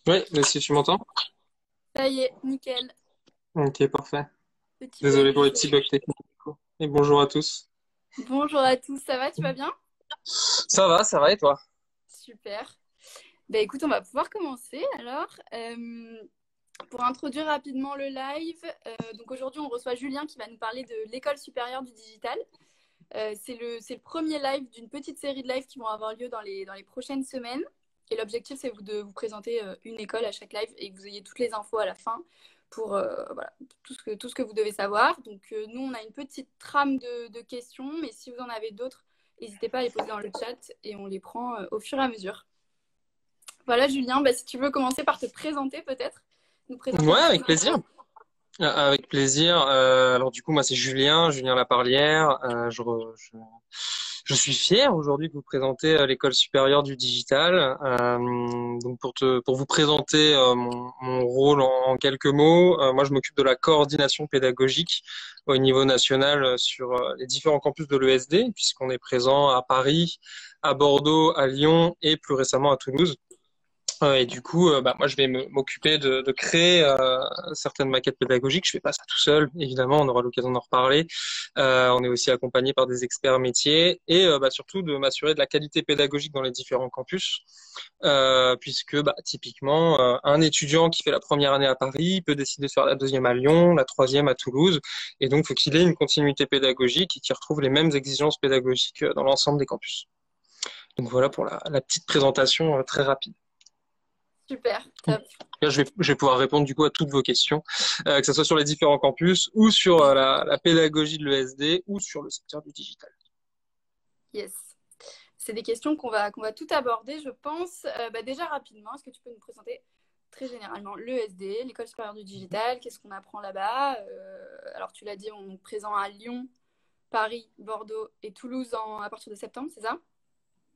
Oui, mais si tu m'entends? Ça y est, nickel. Ok, parfait. Petit bug Désolé pour les juste. petits bugs techniques, du coup. Et bonjour à tous. Bonjour à tous, ça va, tu vas bien? Ça va et toi? Super. Ben écoute, on va pouvoir commencer alors. Pour introduire rapidement le live, donc aujourd'hui on reçoit Julien qui va nous parler de l'école supérieure du digital. C'est le premier live d'une petite série de lives qui vont avoir lieu dans les prochaines semaines. Et l'objectif, c'est de vous présenter une école à chaque live et que vous ayez toutes les infos à la fin pour voilà, tout ce que vous devez savoir. Donc, nous, on a une petite trame de questions, mais si vous en avez d'autres, n'hésitez pas à les poser dans le chat et on les prend au fur et à mesure. Voilà, Julien, bah, si tu veux commencer par te présenter peut-être, nous présenter Ouais, un petit peu avec plaisir. l'école. Avec plaisir. Alors du coup, moi c'est Julien, Julien Laparlière. Je suis fier aujourd'hui de vous présenter l'école supérieure du digital. Donc pour vous présenter mon rôle en quelques mots, moi je m'occupe de la coordination pédagogique au niveau national sur les différents campus de l'ESD, puisqu'on est présent à Paris, à Bordeaux, à Lyon et plus récemment à Toulouse. Et du coup, moi, je vais m'occuper de créer certaines maquettes pédagogiques. Je fais pas ça tout seul, évidemment. On aura l'occasion d'en reparler. On est aussi accompagné par des experts métiers et surtout de m'assurer de la qualité pédagogique dans les différents campus, puisque typiquement, un étudiant qui fait la première année à Paris peut décider de faire la deuxième à Lyon, la troisième à Toulouse, et donc faut qu'il ait une continuité pédagogique et qu'il retrouve les mêmes exigences pédagogiques dans l'ensemble des campus. Donc voilà pour la petite présentation très rapide. Super, top. Là, je vais pouvoir répondre du coup à toutes vos questions, que ce soit sur les différents campus ou sur la pédagogie de l'ESD ou sur le secteur du digital. Yes. C'est des questions qu'on va tout aborder, je pense. Bah, déjà rapidement, est-ce que tu peux nous présenter très généralement l'ESD, l'École supérieure du digital, qu'est-ce qu'on apprend là-bas? Alors tu l'as dit, on est présent à Lyon, Paris, Bordeaux et Toulouse à partir de septembre, c'est ça?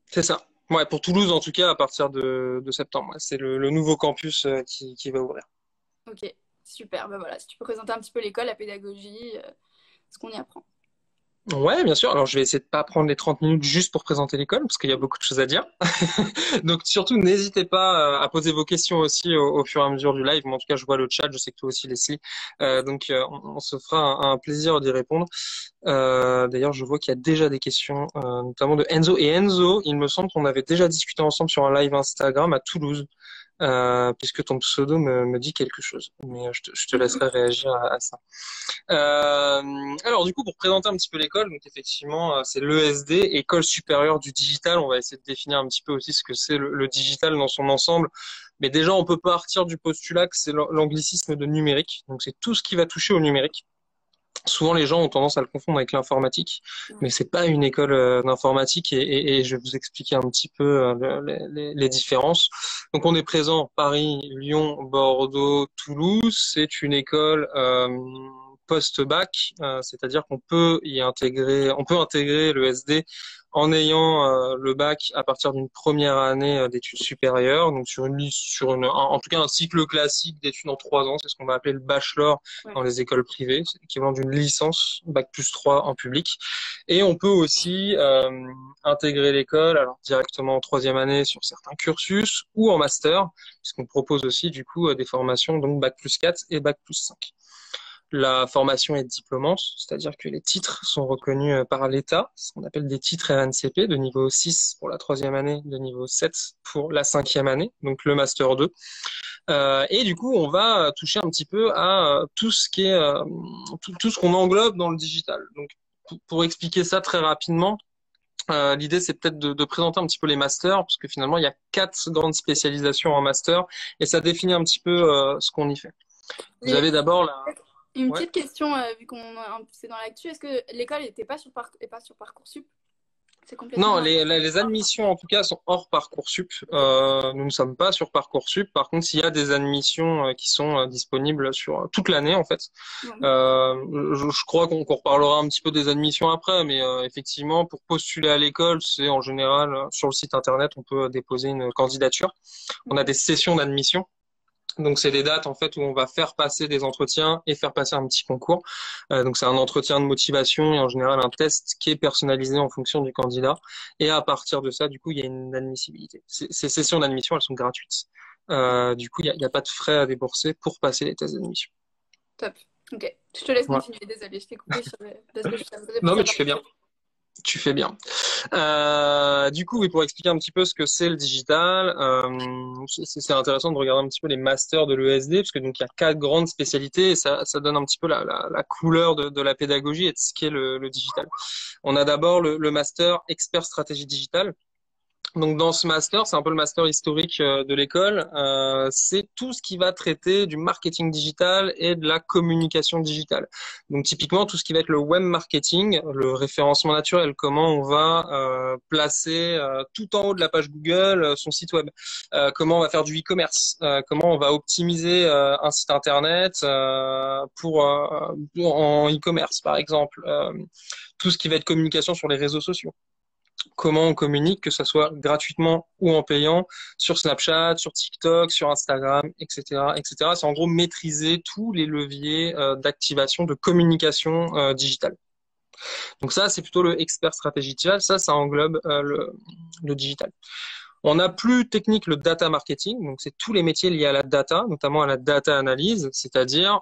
C'est ça. Ouais, pour Toulouse en tout cas à partir de septembre. Ouais, c'est le nouveau campus qui va ouvrir. Ok, super. Bah voilà, si tu peux présenter un petit peu l'école, la pédagogie, ce qu'on y apprend. Ouais, bien sûr. Alors, je vais essayer de pas prendre les 30 minutes juste pour présenter l'école, parce qu'il y a beaucoup de choses à dire. Donc, surtout, n'hésitez pas à poser vos questions aussi au fur et à mesure du live. Moi, en tout cas, je vois le chat, je sais que toi aussi, Leslie. Yes. On se fera un plaisir d'y répondre. D'ailleurs, je vois qu'il y a déjà des questions, notamment de Enzo. Et Enzo, il me semble qu'on avait déjà discuté ensemble sur un live Instagram à Toulouse, puisque ton pseudo me dit quelque chose. Mais je te laisserai réagir à ça. Alors du coup, pour présenter un petit peu l'école, donc effectivement, c'est l'ESD, École supérieure du digital. On va essayer de définir un petit peu aussi ce que c'est le digital dans son ensemble. Mais déjà, on peut partir du postulat que c'est l'anglicisme de numérique. Donc c'est tout ce qui va toucher au numérique. Souvent, les gens ont tendance à le confondre avec l'informatique, mais Ouais. c'est pas une école d'informatique et je vais vous expliquer un petit peu les différences. Donc, on est présent Paris, Lyon, Bordeaux, Toulouse. C'est une école post-bac, c'est-à-dire qu'on peut y intégrer, on peut intégrer le SD en ayant le bac à partir d'une première année d'études supérieures, donc en tout cas un cycle classique d'études en 3 ans, c'est ce qu'on va appeler le bachelor Ouais. dans les écoles privées, c'est l'équivalent d'une licence, bac plus 3 en public. Et on peut aussi intégrer l'école alors directement en troisième année sur certains cursus ou en master, puisqu'on propose aussi du coup des formations donc bac plus 4 et bac plus 5. La formation est diplômante, c'est-à-dire que les titres sont reconnus par l'État, ce qu'on appelle des titres RNCP de niveau 6 pour la troisième année, de niveau 7 pour la cinquième année, donc le master 2. Et du coup, on va toucher un petit peu à tout ce qui est tout ce qu'on englobe dans le digital. Donc, pour expliquer ça très rapidement, l'idée c'est peut-être de présenter un petit peu les masters, parce que finalement il y a 4 grandes spécialisations en master, et ça définit un petit peu ce qu'on y fait. Vous Et avez d'abord la, une ouais. petite question, vu qu'on c'est dans l'actu, est-ce que l'école n'était pas est pas sur Parcoursup? C'est Non, complètement. les admissions en tout cas sont hors Parcoursup. Ok. Nous ne sommes pas sur Parcoursup. Par contre, il y a des admissions qui sont disponibles sur toute l'année en fait. Ouais. Je crois qu'on reparlera un petit peu des admissions après, mais effectivement, pour postuler à l'école, c'est en général sur le site internet, on peut déposer une candidature. On a Ok. des sessions d'admission. Donc c'est des dates en fait où on va faire passer des entretiens et faire passer un petit concours. Donc c'est un entretien de motivation et en général un test qui est personnalisé en fonction du candidat. Et à partir de ça, du coup, il y a une admissibilité. Ces sessions d'admission, elles sont gratuites. Du coup, il y a pas de frais à débourser pour passer les tests d'admission. Top. Ok. Je te laisse Voilà. continuer. Désolée, je t'ai coupé parce que je t'avais Non, plus mais à tu fais parler. bien. Tu fais bien. Du coup, oui, pour expliquer un petit peu ce que c'est le digital, c'est intéressant de regarder un petit peu les masters de l'ESD, parce que donc il y a 4 grandes spécialités, et ça donne un petit peu la couleur de la pédagogie et de ce qu'est le digital. On a d'abord le master expert stratégie digitale. Donc dans ce master, c'est un peu le master historique de l'école. C'est tout ce qui va traiter du marketing digital et de la communication digitale. Donc typiquement tout ce qui va être le web marketing, le référencement naturel, comment on va placer tout en haut de la page Google son site web, comment on va faire du e-commerce, comment on va optimiser un site internet en e-commerce par exemple. Tout ce qui va être communication sur les réseaux sociaux, comment on communique, que ce soit gratuitement ou en payant, sur Snapchat, sur TikTok, sur Instagram, etc., etc. C'est en gros maîtriser tous les leviers d'activation, de communication digitale. Donc ça, c'est plutôt le expert stratégie digital. Ça englobe le digital. On a plus technique le data marketing, donc c'est tous les métiers liés à la data, notamment à la data analyse, c'est-à-dire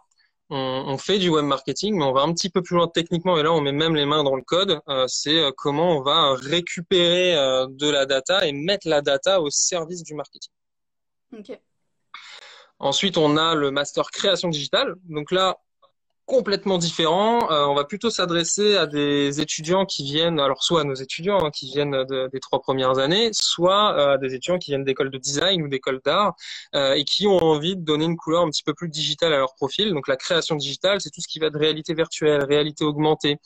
on fait du web marketing, mais on va un petit peu plus loin techniquement, et là on met même les mains dans le code. C'est comment on va récupérer de la data et mettre la data au service du marketing. Ok. Ensuite, on a le master création digitale. Donc là, complètement différent. On va plutôt s'adresser à des étudiants qui viennent, alors soit à nos étudiants qui viennent des 3 premières années, soit à des étudiants qui viennent d'écoles de design ou d'écoles d'art et qui ont envie de donner une couleur un petit peu plus digitale à leur profil. Donc la création digitale, c'est tout ce qui va être réalité virtuelle, réalité augmentée,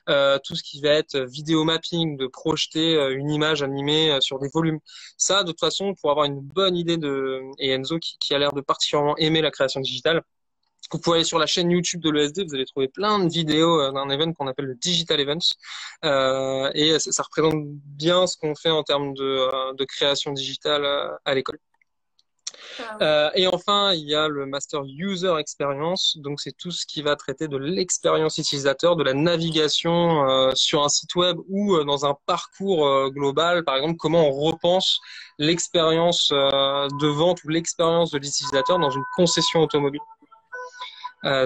tout ce qui va être vidéo mapping, de projeter une image animée sur des volumes. Ça, de toute façon, pour avoir une bonne idée et Enzo qui a l'air de particulièrement aimer la création digitale, vous pouvez aller sur la chaîne YouTube de l'ESD, vous allez trouver plein de vidéos d'un event qu'on appelle le Digital Events. Et ça représente bien ce qu'on fait en termes de création digitale à l'école. Et enfin, il y a le Master User Experience. Donc, c'est tout ce qui va traiter de l'expérience utilisateur, de la navigation sur un site web ou dans un parcours global. Par exemple, comment on repense l'expérience de vente ou l'expérience de l'utilisateur dans une concession automobile.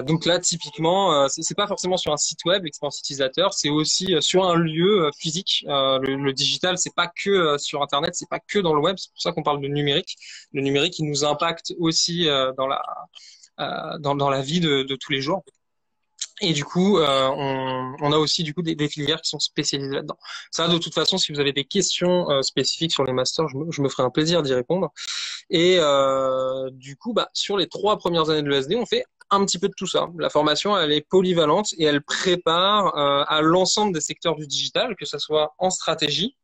Donc là, typiquement, c'est pas forcément sur un site web, l'expérience utilisateur, c'est aussi sur un lieu physique. Le digital, c'est pas que sur Internet, c'est pas que dans le web. C'est pour ça qu'on parle de numérique. Le numérique, il nous impacte aussi dans la vie de tous les jours. Et du coup, on a aussi du coup des filières qui sont spécialisées là-dedans. Ça, de toute façon, si vous avez des questions spécifiques sur les masters, je me ferai un plaisir d'y répondre. Et du coup, sur les 3 premières années de l'ESD, on fait un petit peu de tout ça. La formation, elle est polyvalente et elle prépare à l'ensemble des secteurs du digital, que ce soit en stratégie,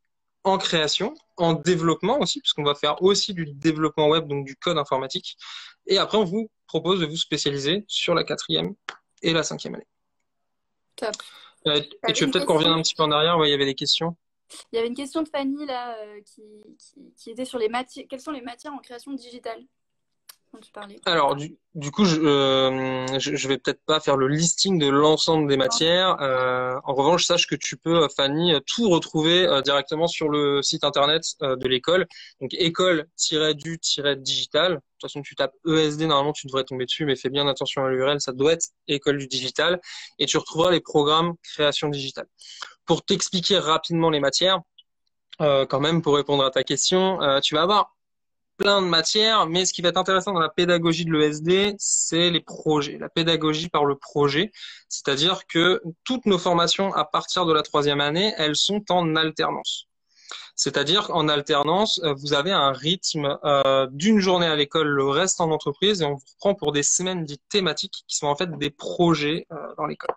en création, en développement aussi, puisqu'on va faire aussi du développement web, donc du code informatique. Et après, on vous propose de vous spécialiser sur la 4e et la 5e année. Top. Et tu veux peut-être qu'on revienne un petit peu en arrière, ouais, il y avait des questions. Il y avait une question de Fanny là qui était sur les matières. Quelles sont les matières en création digitale dont tu parlais? Alors, du coup, je vais peut-être pas faire le listing de l'ensemble des matières. En revanche, sache que tu peux, Fanny, tout retrouver directement sur le site internet de l'école. Donc, école-du-digital. De toute façon, tu tapes ESD, normalement, tu devrais tomber dessus, mais fais bien attention à l'URL. Ça doit être école du digital. Et tu retrouveras les programmes création digitale. Pour t'expliquer rapidement les matières, quand même, pour répondre à ta question, tu vas avoir plein de matières, mais ce qui va être intéressant dans la pédagogie de l'ESD, c'est les projets, la pédagogie par le projet. C'est-à-dire que toutes nos formations à partir de la 3e année, elles sont en alternance. C'est-à-dire qu'en alternance, vous avez un rythme d'une journée à l'école, le reste en entreprise, et on vous prend pour des semaines dites thématiques qui sont en fait des projets dans l'école.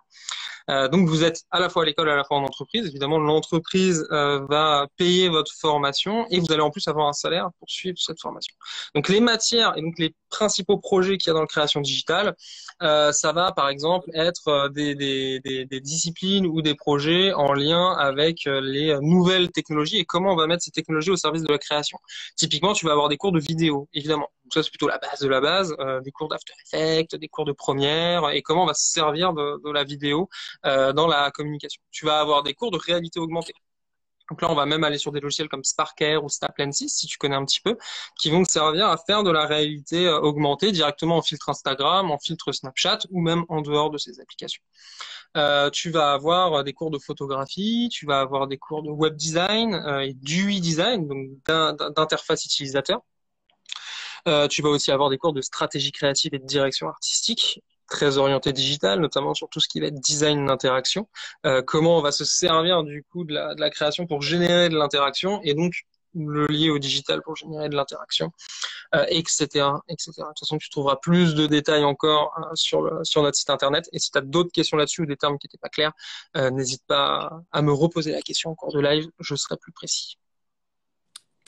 Donc vous êtes à la fois à l'école, à la fois en entreprise. Évidemment, l'entreprise va payer votre formation et vous allez en plus avoir un salaire pour suivre cette formation. Donc les matières et donc les principaux projets qu'il y a dans la création digitale, ça va par exemple être des disciplines ou des projets en lien avec les nouvelles technologies et comment on va mettre ces technologies au service de la création. Typiquement, tu vas avoir des cours de vidéo, évidemment. Donc ça, c'est plutôt la base de la base, des cours d'After Effects, des cours de Premiere et comment on va se servir de la vidéo dans la communication. Tu vas avoir des cours de réalité augmentée. Donc là, on va même aller sur des logiciels comme Sparker ou Snaplancy, si tu connais un petit peu, qui vont te servir à faire de la réalité augmentée directement en filtre Instagram, en filtre Snapchat ou même en dehors de ces applications. Tu vas avoir des cours de photographie, tu vas avoir des cours de web design et d'UI design, donc d'interface utilisateur. Tu vas aussi avoir des cours de stratégie créative et de direction artistique, très orienté digital, notamment sur tout ce qui va être design d'interaction. Comment on va se servir du coup de la création pour générer de l'interaction et donc le lier au digital pour générer de l'interaction, etc., etc. De toute façon, tu trouveras plus de détails encore sur notre site internet. Et si tu as d'autres questions là-dessus ou des termes qui n'étaient pas clairs, n'hésite pas à me reposer la question en cours de live, je serai plus précis.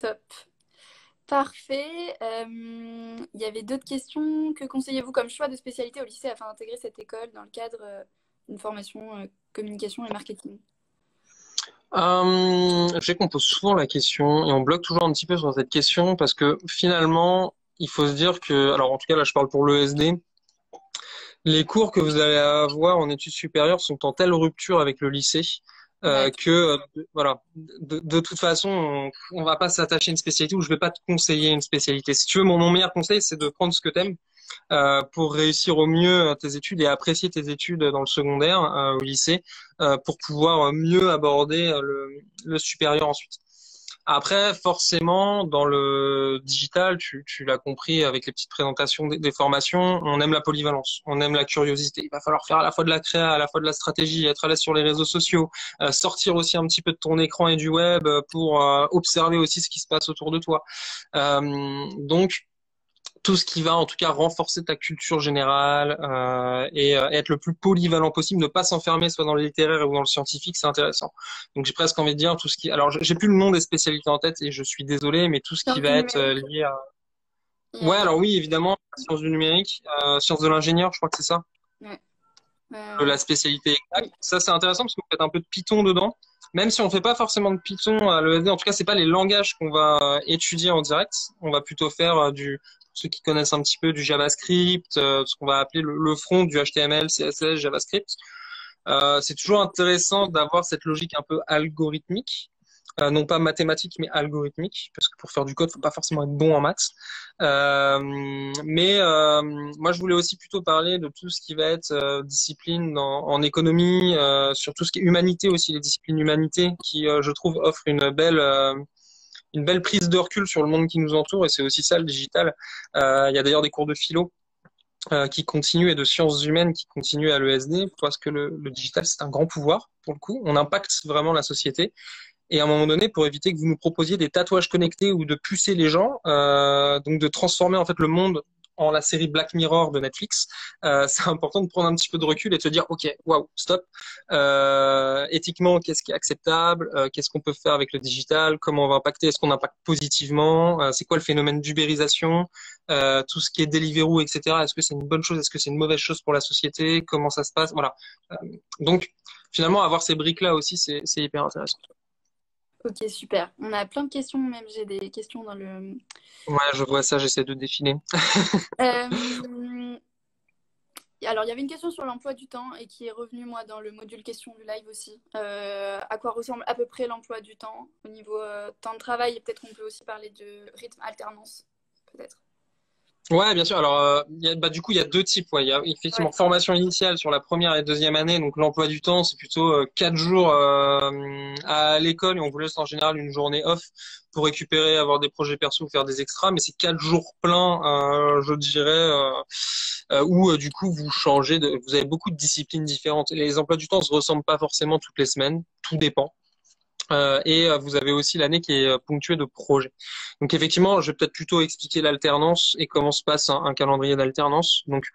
Top. Parfait. Il y avait d'autres questions. Que conseillez-vous comme choix de spécialité au lycée afin d'intégrer cette école dans le cadre d'une formation communication et marketing? Je sais qu'on pose souvent la question et on bloque toujours un petit peu sur cette question parce que finalement, il faut se dire que, alors en tout cas là je parle pour l'ESD, les cours que vous allez avoir en études supérieures sont en telle rupture avec le lycée Ouais. que voilà, de toute façon, on va pas s'attacher à une spécialité ou je vais pas te conseiller une spécialité. Si tu veux, mon meilleur conseil, c'est de prendre ce que t'aimes pour réussir au mieux tes études et apprécier tes études dans le secondaire, au lycée, pour pouvoir mieux aborder le supérieur ensuite. Après, forcément, dans le digital, tu l'as compris avec les petites présentations des formations, on aime la polyvalence, on aime la curiosité. Il va falloir faire à la fois de la créa, à la fois de la stratégie, être à l'aise sur les réseaux sociaux, sortir aussi un petit peu de ton écran et du web pour observer aussi ce qui se passe autour de toi. Donc, tout ce qui va en tout cas renforcer ta culture générale et être le plus polyvalent possible, ne pas s'enfermer soit dans le littéraire ou dans le scientifique, c'est intéressant. Donc j'ai presque envie de dire tout ce qui, alors j'ai plus le nom des spécialités en tête et je suis désolé, mais tout ce qui Sciences du va être numérique. lié à, ouais, Et... alors oui évidemment, sciences du numérique, sciences de l'ingénieur, je crois que c'est ça, Ouais. la spécialité exacte. Oui. Ça c'est intéressant parce que vous faites un peu de Python dedans. Même si on fait pas forcément de Python à l'ESD, en tout cas c'est pas les langages qu'on va étudier en direct. On va plutôt faire ceux qui connaissent un petit peu du JavaScript, ce qu'on va appeler le front du HTML, CSS, JavaScript. C'est toujours intéressant d'avoir cette logique un peu algorithmique, non pas mathématique mais algorithmique, parce que pour faire du code, faut pas forcément être bon en maths. Mais moi, je voulais aussi plutôt parler de tout ce qui va être discipline en économie, sur tout ce qui est humanité aussi, les disciplines humanité, qui, je trouve, offrent une belle prise de recul sur le monde qui nous entoure, et c'est aussi ça le digital. Il y a d'ailleurs des cours de philo qui continuent et de sciences humaines qui continuent à l'ESD, parce que le digital, c'est un grand pouvoir, pour le coup. On impacte vraiment la société. Et à un moment donné, pour éviter que vous nous proposiez des tatouages connectés ou de pucer les gens, donc de transformer en fait le monde en la série Black Mirror de Netflix, c'est important de prendre un petit peu de recul et de se dire, ok, waouh, stop. Éthiquement, qu'est-ce qui est acceptable? Qu'est-ce qu'on peut faire avec le digital? Comment on va impacter? Est-ce qu'on impacte positivement? C'est quoi le phénomène d'ubérisation? Tout ce qui est Deliveroo, etc. Est-ce que c'est une bonne chose? Est-ce que c'est une mauvaise chose pour la société? Comment ça se passe? Voilà. Donc, finalement, avoir ces briques-là aussi, c'est hyper intéressant. Ok, super. On a plein de questions, même j'ai des questions dans le... Ouais, je vois ça, j'essaie de défiler. Euh, Alors, il y avait une question sur l'emploi du temps et qui est revenue, moi, dans le module question du live aussi. À quoi ressemble à peu près l'emploi du temps au niveau temps de travail? Et peut-être qu'on peut aussi parler de rythme alternance, peut-être. Ouais, bien sûr. Alors, du coup, il y a deux types. Ouais. Il y a effectivement Ouais, formation initiale sur la première et deuxième année. Donc, l'emploi du temps, c'est plutôt 4 jours à l'école et on vous laisse en général une journée off pour récupérer, avoir des projets perso ou faire des extras. Mais c'est 4 jours pleins, je dirais, où du coup vous changez vous avez beaucoup de disciplines différentes. Les emplois du temps se ressemblent pas forcément toutes les semaines. Tout dépend. Et vous avez aussi l'année qui est ponctuée de projets. Donc effectivement, je vais peut-être plutôt expliquer l'alternance et comment se passe un calendrier d'alternance. Donc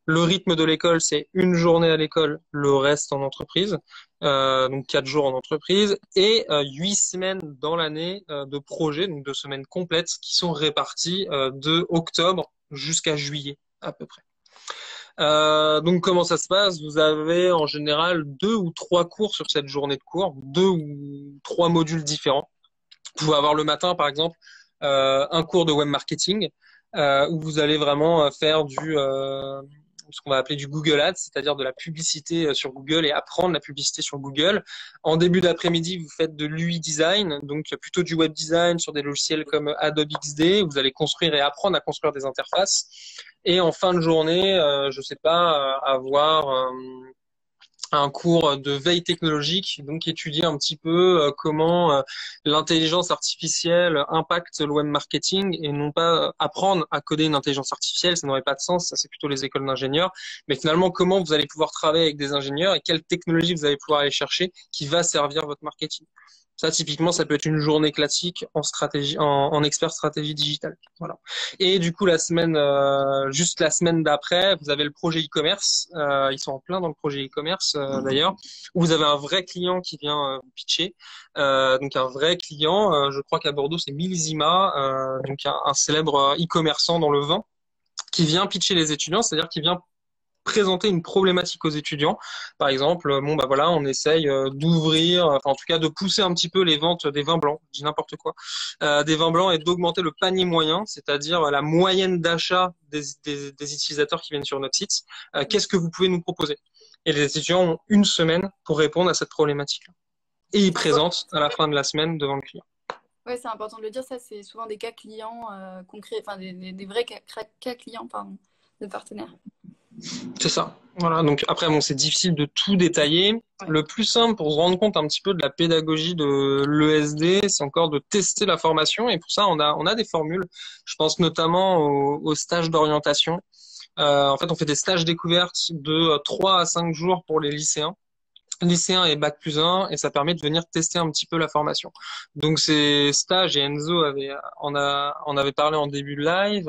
le rythme de l'école, c'est une journée à l'école, le reste en entreprise, donc 4 jours en entreprise et 8 semaines dans l'année de projets, donc 2 semaines complètes qui sont réparties de octobre jusqu'à juillet à peu près. Donc comment ça se passe? Vous avez en général 2 ou 3 cours sur cette journée de cours, 2 ou 3 modules différents. Vous pouvez avoir le matin, par exemple, un cours de web marketing où vous allez vraiment faire ce qu'on va appeler du Google Ads, c'est-à-dire de la publicité sur Google et apprendre la publicité sur Google. En début d'après-midi, vous faites de l'UI design, donc plutôt du web design sur des logiciels comme Adobe XD. Vous allez construire et apprendre à construire des interfaces. Et en fin de journée, je sais pas, avoir un cours de veille technologique, donc étudier un petit peu comment l'intelligence artificielle impacte le web marketing et non pas apprendre à coder une intelligence artificielle, ça n'aurait pas de sens, ça c'est plutôt les écoles d'ingénieurs, mais finalement comment vous allez pouvoir travailler avec des ingénieurs et quelle technologie vous allez pouvoir aller chercher qui va servir votre marketing. Ça, typiquement, ça peut être une journée classique en stratégie, en expert stratégie digitale. Voilà. Et du coup, juste la semaine d'après, vous avez le projet e-commerce. Ils sont en plein dans le projet e-commerce d'ailleurs, où vous avez un vrai client qui vient vous pitcher. Donc un vrai client. Je crois qu'à Bordeaux, c'est Millesima, donc un célèbre e-commerçant dans le vin, qui vient pitcher les étudiants, c'est-à-dire qui vient présenter une problématique aux étudiants. Par exemple, bon bah voilà, on essaye d'ouvrir, enfin en tout cas de pousser un petit peu les ventes des vins blancs, je dis n'importe quoi, des vins blancs et d'augmenter le panier moyen, c'est-à-dire la moyenne d'achat des utilisateurs qui viennent sur notre site. Qu'est-ce que vous pouvez nous proposer? Et les étudiants ont une semaine pour répondre à cette problématique-là. Et ils présentent à la fin de la semaine devant le client. Ouais, c'est important de le dire, ça c'est souvent des cas clients concrets, enfin des vrais cas clients, pardon, de partenaires. C'est ça. Voilà. Donc après, bon, c'est difficile de tout détailler. Ouais. Le plus simple pour se rendre compte un petit peu de la pédagogie de l'ESD, c'est encore de tester la formation. Et pour ça, on a des formules. Je pense notamment aux stages d'orientation. En fait, on fait des stages découvertes de 3 à 5 jours pour les lycéens et bac+1, et ça permet de venir tester un petit peu la formation. Donc ces stages, et Enzo en avait parlé en début de live,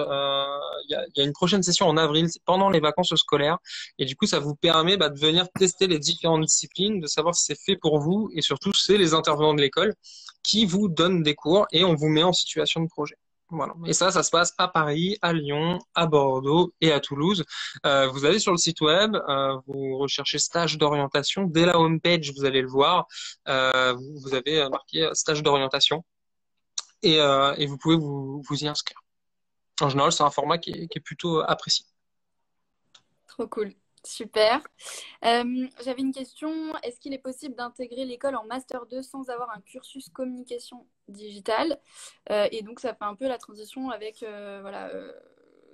il y a une prochaine session en avril, c'est pendant les vacances scolaires, et du coup ça vous permet de venir tester les différentes disciplines, de savoir si c'est fait pour vous, et surtout c'est les intervenants de l'école qui vous donnent des cours et on vous met en situation de projet. Voilà. Et ça se passe à Paris, à Lyon, à Bordeaux et à Toulouse. Vous allez sur le site web, vous recherchez stage d'orientation. Dès la homepage, vous allez le voir. Vous avez marqué stage d'orientation et vous pouvez vous y inscrire. En général, c'est un format qui est plutôt apprécié. Trop cool. Super. J'avais une question. Est-ce qu'il est possible d'intégrer l'école en Master 2 sans avoir un cursus communication digitale? Et donc, ça fait un peu la transition avec voilà,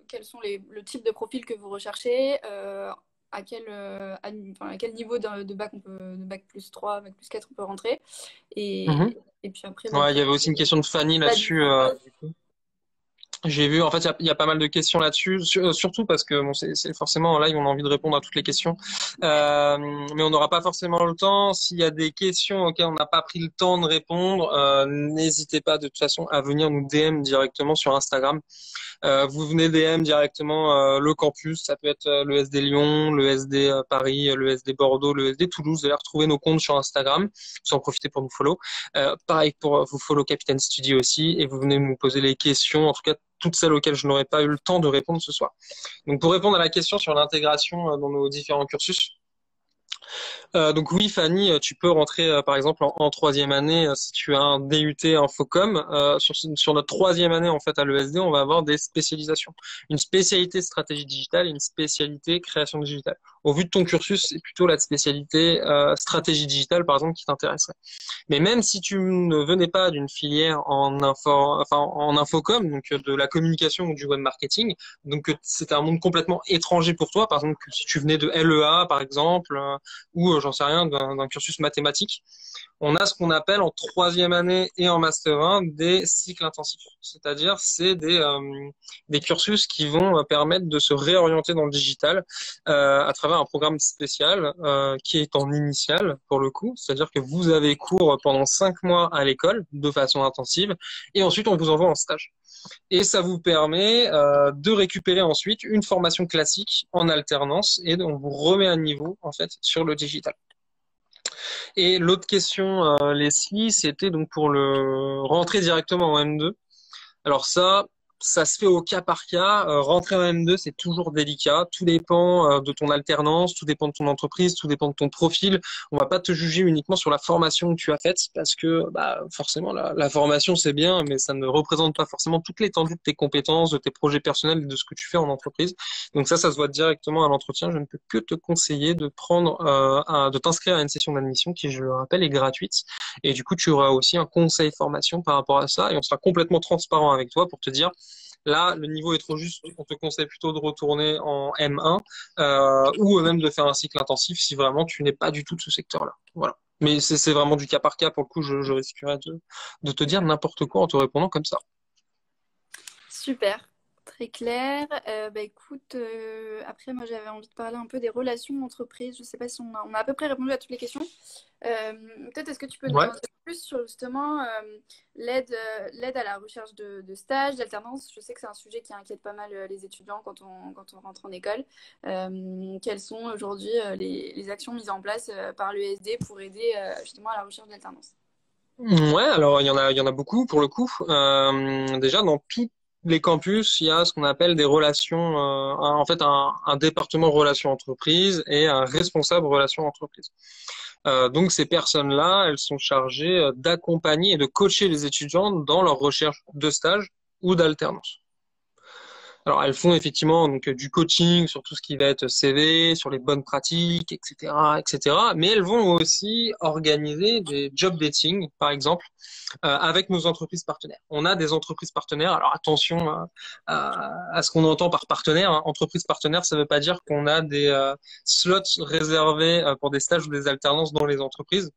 quels sont le type de profil que vous recherchez, à quel niveau de bac, de bac +3, bac +4 on peut rentrer. Et puis après, Ouais, il y avait aussi une question de Fanny là-dessus. Du coup. J'ai vu, en fait, il y a pas mal de questions là-dessus, surtout parce que bon, c'est forcément en live, on a envie de répondre à toutes les questions, mais on n'aura pas forcément le temps. S'il y a des questions auxquelles on n'a pas pris le temps de répondre, n'hésitez pas de toute façon à venir nous DM directement sur Instagram. Vous venez DM directement le campus, ça peut être le SD Lyon, le SD Paris, le SD Bordeaux, le SD Toulouse. Vous allez retrouver nos comptes sur Instagram, vous en profitez pour nous follow. Pareil pour vous follow Capitaine Studio aussi, et vous venez nous poser les questions, en tout cas toutes celles auxquelles je n'aurais pas eu le temps de répondre ce soir. Donc pour répondre à la question sur l'intégration dans nos différents cursus, donc oui, Fanny, tu peux rentrer par exemple en troisième année si tu as un DUT Infocom. Sur notre troisième année en fait à l'ESD, on va avoir des spécialisations, une spécialité stratégie digitale et une spécialité création digitale. Au vu de ton cursus, c'est plutôt la spécialité stratégie digitale par exemple qui t'intéresserait. Mais même si tu ne venais pas d'une filière en infocom, donc de la communication ou du web marketing, donc c'était un monde complètement étranger pour toi, par exemple que si tu venais de LEA par exemple, ou j'en sais rien, d'un cursus mathématique, on a ce qu'on appelle en troisième année et en master 1 des cycles intensifs. C'est-à-dire, c'est des cursus qui vont permettre de se réorienter dans le digital à travers un programme spécial qui est en initial pour le coup. C'est-à-dire que vous avez cours pendant 5 mois à l'école de façon intensive et ensuite on vous envoie en stage. Et ça vous permet de récupérer ensuite une formation classique en alternance et on vous remet à niveau en fait sur le digital. Et l'autre question, Leslie, c'était donc pour le rentrer directement en M2. Alors ça, ça se fait au cas par cas. Rentrer en M2, c'est toujours délicat. Tout dépend de ton alternance, tout dépend de ton entreprise, tout dépend de ton profil. On va pas te juger uniquement sur la formation que tu as faite parce que bah, forcément la formation c'est bien, mais ça ne représente pas forcément toute l'étendue de tes compétences, de tes projets personnels, et de ce que tu fais en entreprise. Donc ça se voit directement à l'entretien. Je ne peux que te conseiller de de t'inscrire à une session d'admission qui, je le rappelle, est gratuite. Et du coup, tu auras aussi un conseil formation par rapport à ça et on sera complètement transparent avec toi pour te dire là, le niveau est trop juste, on te conseille plutôt de retourner en M1 ou même de faire un cycle intensif si vraiment tu n'es pas du tout de ce secteur-là. Voilà. Mais c'est vraiment du cas par cas. Pour le coup, je risquerais de te dire n'importe quoi en te répondant comme ça. Super, très clair. Bah, écoute, après, moi, j'avais envie de parler un peu des relations d'entreprise. Je ne sais pas si on a à peu près répondu à toutes les questions. Peut-être est-ce que tu peux nous Ouais. en dire plus sur justement l'aide à la recherche de stages, d'alternance. Je sais que c'est un sujet qui inquiète pas mal les étudiants quand on rentre en école. Quelles sont aujourd'hui les actions mises en place par l'ESD pour aider justement à la recherche d'alternance? Ouais, alors il y en a beaucoup pour le coup. Déjà, dans tous les campus, il y a ce qu'on appelle des relations, en fait un département relations entreprises et un responsable relations entreprises. Donc ces personnes-là, elles sont chargées d'accompagner et de coacher les étudiants dans leur recherche de stage ou d'alternance. Alors, elles font effectivement donc du coaching sur tout ce qui va être CV, sur les bonnes pratiques, etc., etc. Mais elles vont aussi organiser des job dating, par exemple, avec nos entreprises partenaires. On a des entreprises partenaires. Alors attention à ce qu'on entend par partenaire. Hein. Entreprise partenaire, ça ne veut pas dire qu'on a des slots réservés pour des stages ou des alternances dans les entreprises.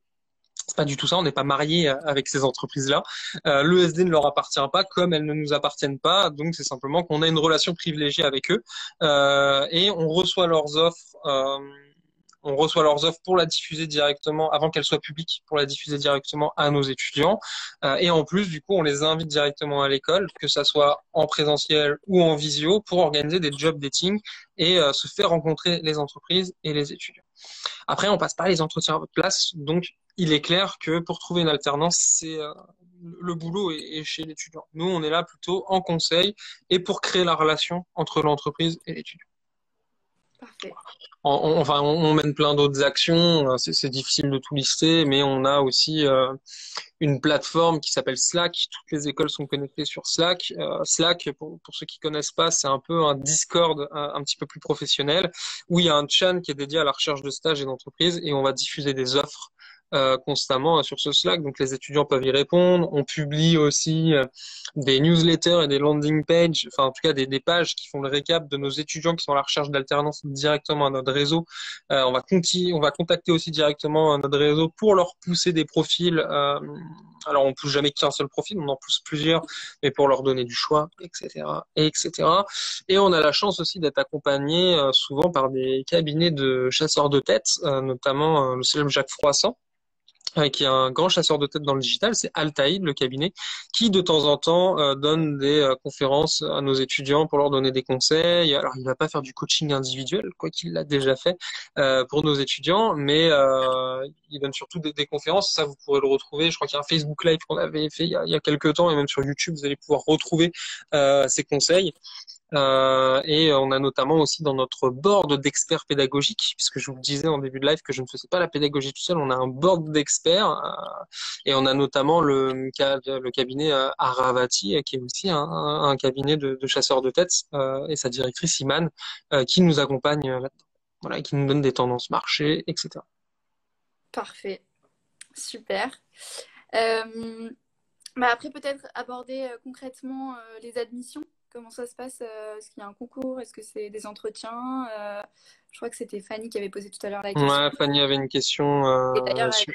C'est pas du tout ça, on n'est pas marié avec ces entreprises-là. L'ESD ne leur appartient pas comme elles ne nous appartiennent pas, donc c'est simplement qu'on a une relation privilégiée avec eux et on reçoit leurs offres pour la diffuser directement avant qu'elles soient publiques, pour la diffuser directement à nos étudiants. Et en plus, du coup, on les invite directement à l'école, que ça soit en présentiel ou en visio, pour organiser des job dating et se faire rencontrer les entreprises et les étudiants. Après, on passe pas les entretiens à votre place, donc il est clair que pour trouver une alternance, c'est le boulot est chez l'étudiant. Nous, on est là plutôt en conseil et pour créer la relation entre l'entreprise et l'étudiant. Parfait. Enfin, on mène plein d'autres actions. C'est difficile de tout lister, mais on a aussi une plateforme qui s'appelle Slack. Toutes les écoles sont connectées sur Slack. Slack, pour ceux qui connaissent pas, c'est un peu un Discord un petit peu plus professionnel où il y a un channel qui est dédié à la recherche de stages et d'entreprises et on va diffuser des offres constamment sur ce Slack. Donc les étudiants peuvent y répondre. On publie aussi des newsletters et des landing pages, enfin en tout cas des pages qui font le récap de nos étudiants qui sont à la recherche d'alternance directement à notre réseau. On va contacter aussi directement notre réseau pour leur pousser des profils. Alors on pousse jamais qu'un seul profil, on en pousse plusieurs, mais pour leur donner du choix, etc., etc. Et on a la chance aussi d'être accompagné souvent par des cabinets de chasseurs de tête, notamment le célèbre Jacques Froissart qui est un grand chasseur de tête dans le digital, c'est Altaïd, le cabinet, qui de temps en temps donne des conférences à nos étudiants pour leur donner des conseils. Alors, il va pas faire du coaching individuel, quoi qu'il l'a déjà fait pour nos étudiants, mais il donne surtout des conférences. Ça, vous pourrez le retrouver. Je crois qu'il y a un Facebook Live qu'on avait fait il y a quelques temps, et même sur YouTube, vous allez pouvoir retrouver ces conseils. Et on a notamment aussi dans notre board d'experts pédagogiques, puisque je vous le disais en début de live que je ne faisais pas la pédagogie tout seul, on a un board d'experts et on a notamment le cabinet Aravati, qui est aussi un cabinet de chasseurs de tête, et sa directrice Iman, qui nous accompagne là-dedans, voilà, et qui nous donne des tendances marché, etc. Parfait, super. Bah après, peut-être aborder concrètement les admissions. Comment ça se passe? Est-ce qu'il y a un concours? Est-ce que c'est des entretiens? Je crois que c'était Fanny qui avait posé tout à l'heure la question. Ouais, Fanny avait une question Et d'ailleurs, là-dessus.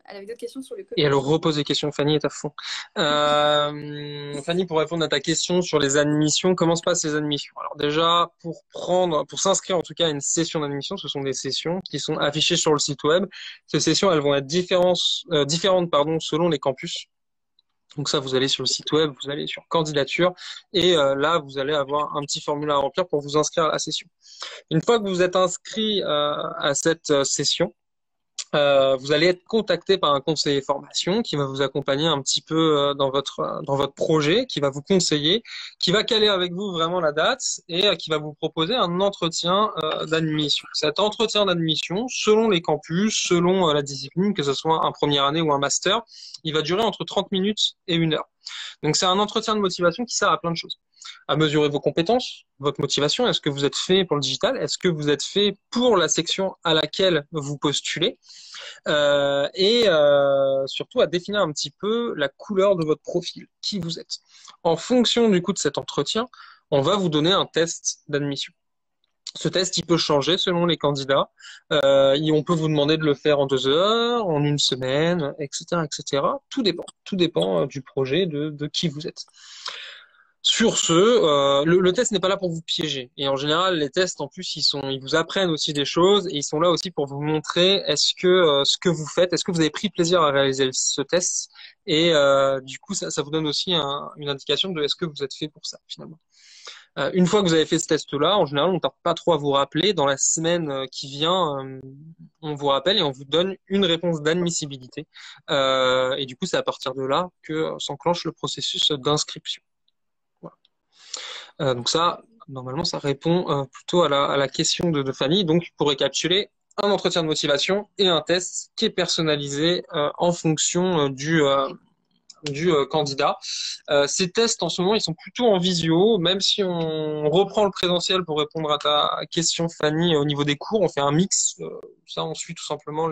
elle avait d'autres questions sur le Et elle coaching. repose des questions. Fanny est à fond. Fanny, pour répondre à ta question sur les admissions, comment se passent les admissions? Alors déjà, pour s'inscrire en tout cas à une session d'admission, ce sont des sessions qui sont affichées sur le site web. Ces sessions, elles vont être différentes, pardon, selon les campus. Donc ça, vous allez sur le site web, vous allez sur candidature et là, vous allez avoir un petit formulaire à remplir pour vous inscrire à la session. Une fois que vous êtes inscrit à cette session, Vous allez être contacté par un conseiller formation qui va vous accompagner un petit peu dans votre projet, qui va vous conseiller, qui va caler avec vous vraiment la date et qui va vous proposer un entretien d'admission. Cet entretien d'admission, selon les campus, selon la discipline, que ce soit un première année ou un master, il va durer entre 30 minutes et 1 heure. Donc c'est un entretien de motivation qui sert à plein de choses. À mesurer vos compétences, votre motivation. Est-ce que vous êtes fait pour le digital? Est-ce que vous êtes fait pour la section à laquelle vous postulez? Surtout à définir un petit peu la couleur de votre profil, qui vous êtes. En fonction du coup de cet entretien, on va vous donner un test d'admission. Ce test, il peut changer selon les candidats. On peut vous demander de le faire en 2 heures, en une semaine, etc., etc. Tout dépend. Tout dépend du projet, de qui vous êtes. Sur ce, le test n'est pas là pour vous piéger. Et en général, les tests, en plus, ils vous apprennent aussi des choses et ils sont là aussi pour vous montrer est-ce que ce que vous faites, est-ce que vous avez pris plaisir à réaliser ce test. Et du coup, ça vous donne aussi une indication de est-ce que vous êtes fait pour ça, finalement. Une fois que vous avez fait ce test-là, en général, on ne tarde pas trop à vous rappeler. Dans la semaine qui vient, on vous rappelle et on vous donne une réponse d'admissibilité. Et du coup, c'est à partir de là que s'enclenche le processus d'inscription. Voilà. Donc ça, normalement, ça répond plutôt à la question de famille. Donc, pour récapituler, un entretien de motivation et un test qui est personnalisé en fonction du candidat. Ces tests en ce moment, ils sont plutôt en visio, même si on reprend le présentiel pour répondre à ta question, Fanny, au niveau des cours, on fait un mix. Ça, on suit tout simplement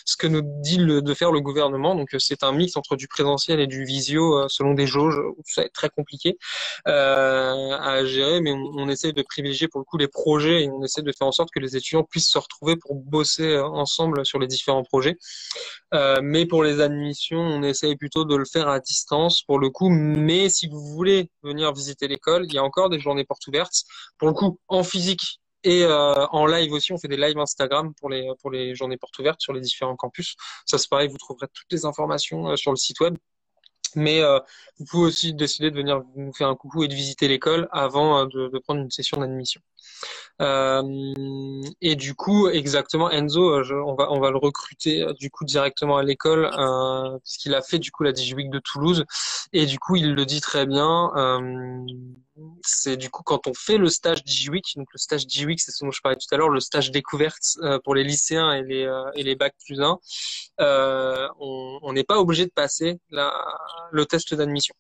ce que nous dit de faire le gouvernement. Donc, c'est un mix entre du présentiel et du visio selon des jauges. Ça va être très compliqué à gérer, mais on essaie de privilégier pour le coup les projets et on essaie de faire en sorte que les étudiants puissent se retrouver pour bosser ensemble sur les différents projets. Mais pour les admissions, on essaye plutôt de le faire à distance pour le coup. Mais si vous voulez venir visiter l'école, il y a encore des journées portes ouvertes. Pour le coup, en physique et en live aussi, on fait des lives Instagram pour les journées portes ouvertes sur les différents campus. Ça, c'est pareil, vous trouverez toutes les informations sur le site web. Mais vous pouvez aussi décider de venir nous faire un coucou et de visiter l'école avant de prendre une session d'admission. Et du coup, exactement, Enzo, on va le recruter du coup directement à l'école puisqu'il a fait du coup la DigiWeek de Toulouse et du coup il le dit très bien. C'est du coup quand on fait le stage DigiWeek, donc le stage DigiWeek, c'est ce dont je parlais tout à l'heure, le stage découverte pour les lycéens et les bacs plus 1, on n'est pas obligé de passer le test d'admission.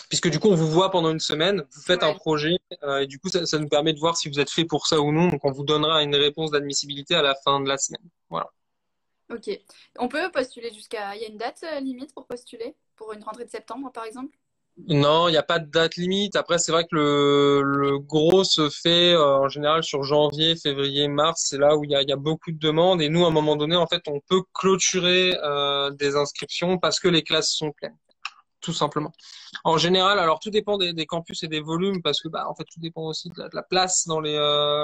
Puisque du coup, on vous voit pendant une semaine, vous faites un Ouais, projet, et du coup, ça nous permet de voir si vous êtes fait pour ça ou non. Donc, on vous donnera une réponse d'admissibilité à la fin de la semaine. Voilà. ok. On peut postuler jusqu'à... Il y a une date limite pour postuler? Pour une rentrée de septembre, par exemple? Non, il n'y a pas de date limite. Après, c'est vrai que le gros se fait en général sur janvier, février, mars. C'est là où il y a beaucoup de demandes. Et nous, à un moment donné, en fait, on peut clôturer des inscriptions parce que les classes sont pleines. Tout simplement. En général, alors tout dépend des campus et des volumes parce que bah en fait tout dépend aussi de la place dans les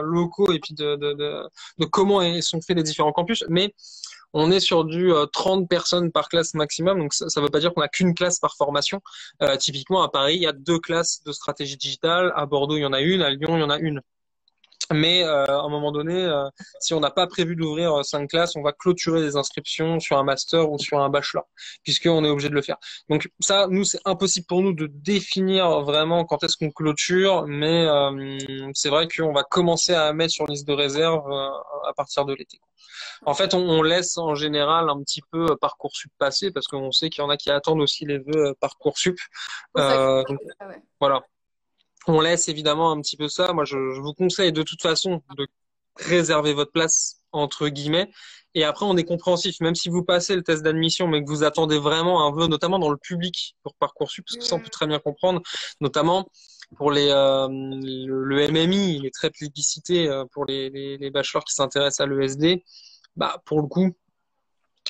locaux et puis de comment sont faits les différents campus. Mais on est sur du 30 personnes par classe maximum, donc ça veut pas dire qu'on a qu'une classe par formation. Typiquement à Paris, il y a 2 classes de stratégie digitale. À Bordeaux, il y en a une. À Lyon, il y en a une. Mais à un moment donné, si on n'a pas prévu d'ouvrir 5 classes, on va clôturer des inscriptions sur un master ou sur un bachelor, puisqu'on est obligé de le faire. Donc ça, nous, c'est impossible pour nous de définir vraiment quand est-ce qu'on clôture, mais c'est vrai qu'on va commencer à mettre sur liste de réserve à partir de l'été. En fait, on laisse en général un petit peu Parcoursup passer, parce qu'on sait qu'il y en a qui attendent aussi les vœux Parcoursup. Pour ça que... Donc Ah ouais. voilà. On laisse évidemment un petit peu ça. Moi, je vous conseille de toute façon de réserver votre place, entre guillemets. Et après, on est compréhensif. Même si vous passez le test d'admission, mais que vous attendez vraiment un vœu, notamment dans le public pour Parcoursup, parce que ça, on peut très bien comprendre, notamment pour le MMI, il est très plébiscité pour les bachelors qui s'intéressent à l'ESD. Bah, pour le coup,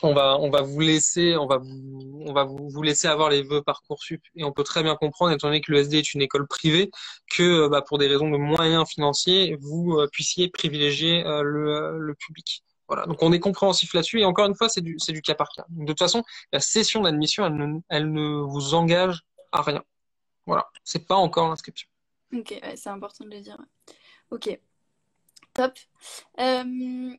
on va vous laisser, on va vous laisser avoir les vœux Parcoursup et on peut très bien comprendre, étant donné que l'ESD est une école privée, que bah, pour des raisons de moyens financiers, vous puissiez privilégier le public. Voilà. Donc on est compréhensif là-dessus et encore une fois, c'est du cas par cas. Donc, de toute façon, la session d'admission, elle ne vous engage à rien. Voilà. C'est pas encore l'inscription. Ok, ouais, c'est important de le dire. Ok, top. Euh,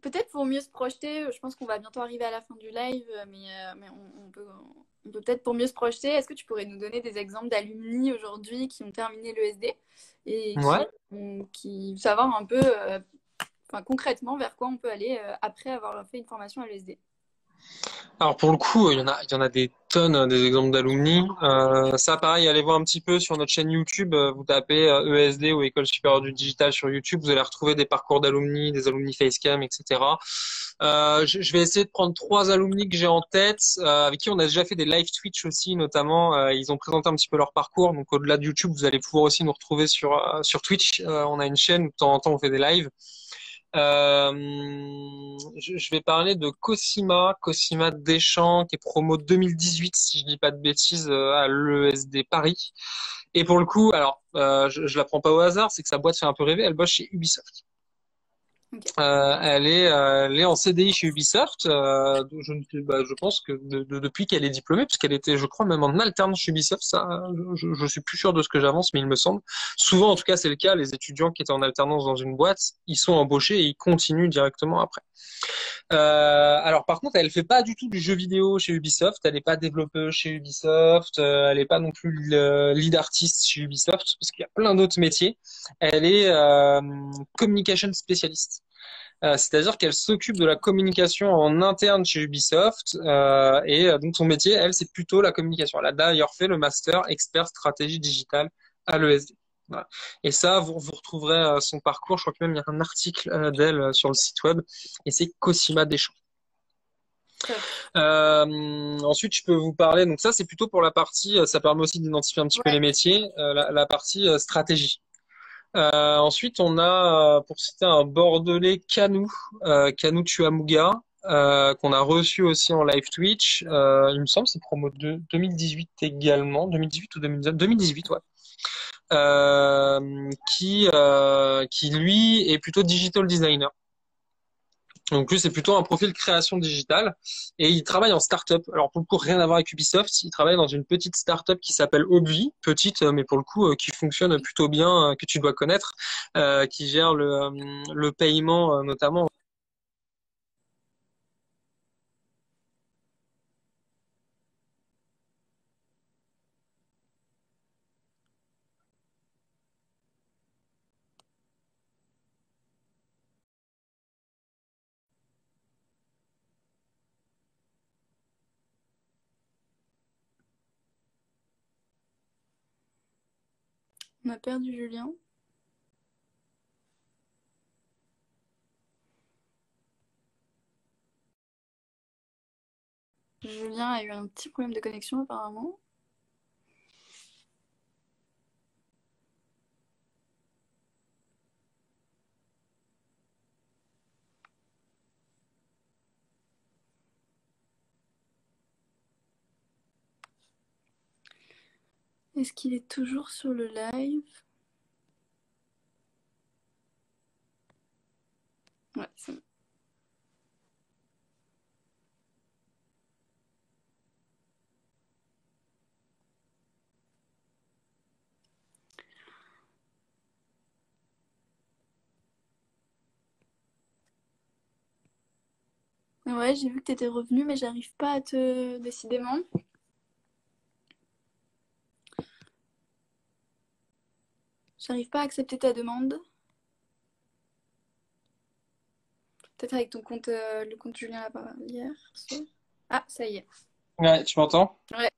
peut-être pour mieux se projeter, je pense qu'on va bientôt arriver à la fin du live, mais on peut peut-être pour mieux se projeter, est-ce que tu pourrais nous donner des exemples d'alumni aujourd'hui qui ont terminé l'ESD et Ouais. qui savoir un peu enfin, concrètement vers quoi on peut aller après avoir fait une formation à l'ESD? Alors pour le coup, il y en a des tonnes, des exemples d'alumni. Ça, pareil, allez voir un petit peu sur notre chaîne YouTube. Vous tapez ESD ou École supérieure du digital sur YouTube, vous allez retrouver des parcours d'alumni, des alumni Facecam, etc. Je vais essayer de prendre trois alumni que j'ai en tête, avec qui on a déjà fait des live Twitch aussi, notamment. Ils ont présenté un petit peu leur parcours. Donc au-delà de YouTube, vous allez pouvoir aussi nous retrouver sur Twitch. On a une chaîne où de temps en temps on fait des lives. Je vais parler de Cosima Deschamps, qui est promo 2018, si je dis pas de bêtises, à l'ESD Paris. Et pour le coup, alors, je la prends pas au hasard, c'est que sa boîte fait un peu rêver, elle bosse chez Ubisoft. Ok. Elle est en CDI chez Ubisoft. Je pense que depuis qu'elle est diplômée, puisqu'elle était, je crois, même en alternance chez Ubisoft. Ça, je suis plus sûr de ce que j'avance, mais il me semble. Souvent, en tout cas, c'est le cas. Les étudiants qui étaient en alternance dans une boîte, ils sont embauchés et ils continuent directement après. Alors par contre, elle fait pas du tout du jeu vidéo chez Ubisoft. Elle n'est pas développeuse chez Ubisoft. Elle n'est pas non plus lead artiste chez Ubisoft, parce qu'il y a plein d'autres métiers. Elle est communication spécialiste. C'est-à-dire qu'elle s'occupe de la communication en interne chez Ubisoft donc son métier, elle, c'est plutôt la communication. Elle a d'ailleurs fait le master expert stratégie digitale à l'ESD. Voilà. Et ça, vous retrouverez son parcours. Je crois que même il y a un article d'elle sur le site web. Et c'est Cosima Deschamps. Top. Ensuite, je peux vous parler. Donc ça, c'est plutôt pour la partie. Ça permet aussi d'identifier un petit peu les Ouais. métiers. La partie stratégie. Ensuite, on a, pour citer un Bordelais, Canou Tuamuga, qu'on a reçu aussi en live Twitch. Il me semble, c'est promo de 2018 également, 2018 ou 2019, 2018, ouais. Qui lui est plutôt digital designer. Donc lui, c'est plutôt un profil création digitale et il travaille en start-up. Alors pour le coup, rien à voir avec Ubisoft. Il travaille dans une petite start-up qui s'appelle Obvi, petite, mais pour le coup, qui fonctionne plutôt bien, que tu dois connaître, qui gère le paiement notamment. On a perdu Julien. Julien a eu un petit problème de connexion apparemment. Est-ce qu'il est toujours sur le live? Ouais, c'est bon. Ouais, j'ai vu que tu étais revenu, mais j'arrive pas à te... Décidément. J'arrive pas à accepter ta demande. Peut-être avec ton compte, le compte Julien Laparrière. Ah, ça y est. Ouais, tu m'entends? Ouais,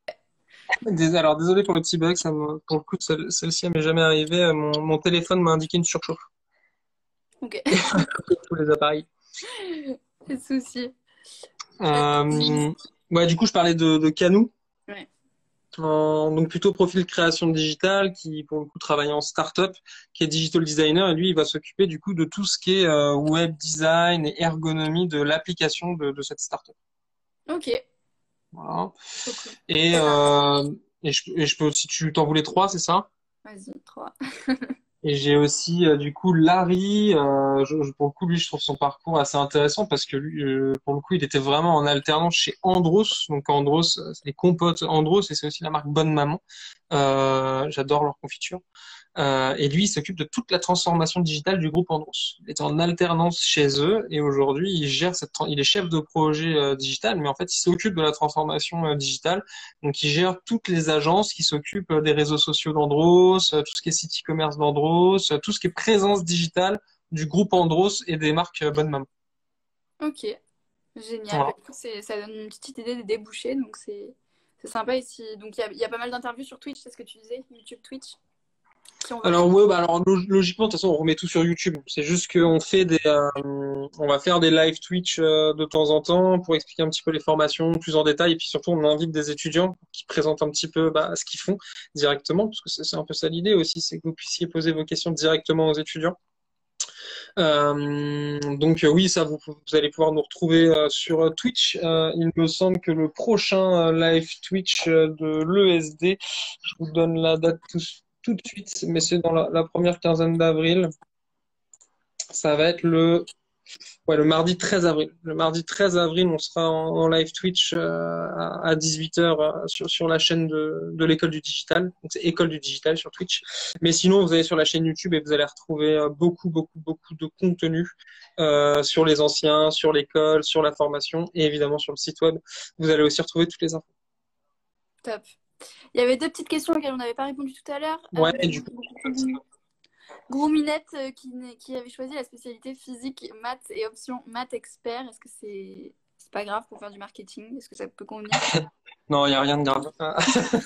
Alors désolé pour le petit bug, pour le coup, celle-ci, elle m'est jamais arrivée. Mon téléphone m'a indiqué une surchauffe. ok. Tous les appareils. Pas de souci. Euh, ouais, du coup, je parlais de Canou. Ouais. Donc plutôt profil création digitale qui pour le coup travaille en start-up, qui est digital designer et lui il va s'occuper du coup de tout ce qui est web design et ergonomie de l'application de cette start-up. Ok. Voilà. Trop cool. Et, je peux, si tu t'en voulais trois, c'est ça? Vas-y, 3. Et j'ai aussi du coup Larry. Pour le coup, lui, je trouve son parcours assez intéressant parce que lui, pour le coup, il était vraiment en alternance chez Andros. Donc Andros, c'est les compotes Andros et c'est aussi la marque Bonne Maman. J'adore leur confiture. Et lui, il s'occupe de toute la transformation digitale du groupe Andros. Il est en alternance chez eux et aujourd'hui, il est chef de projet digital, mais en fait, il s'occupe de la transformation digitale. Donc, il gère toutes les agences qui s'occupent des réseaux sociaux d'Andros, tout ce qui est site e-commerce d'Andros, tout ce qui est présence digitale du groupe Andros et des marques Bonne Maman. Ok, génial. Bah, Voilà. du coup, ça donne une petite idée des débouchés, donc c'est sympa ici. Donc il y a pas mal d'interviews sur Twitch, c'est ce que tu disais, YouTube, Twitch, si on veut Alors regarder. ouais, bah alors logiquement de toute façon on remet tout sur YouTube. C'est juste qu'on fait on va faire des live Twitch de temps en temps pour expliquer un petit peu les formations plus en détail et puis surtout on invite des étudiants qui présentent un petit peu ce qu'ils font directement parce que c'est un peu ça l'idée aussi, c'est que vous puissiez poser vos questions directement aux étudiants. Donc oui, ça vous allez pouvoir nous retrouver sur Twitch. Il me semble que le prochain live Twitch de l'ESD, je vous donne la date tout de suite, mais c'est dans la première quinzaine d'avril. Ça va être le mardi 13 avril. Le mardi 13 avril, on sera en live Twitch à 18h sur la chaîne de l'école du digital. Donc c'est École du digital sur Twitch. Mais sinon, vous allez sur la chaîne YouTube et vous allez retrouver beaucoup de contenu sur les anciens, sur l'école, sur la formation et évidemment sur le site web. Vous allez aussi retrouver toutes les infos. Top. Il y avait deux petites questions auxquelles on n'avait pas répondu tout à l'heure. Ouais, et du coup, Grouminette qui avait choisi la spécialité physique, maths et option maths expert. Est-ce que c'est pas grave pour faire du marketing? Est-ce que ça peut convenir? non, il n'y a rien de grave.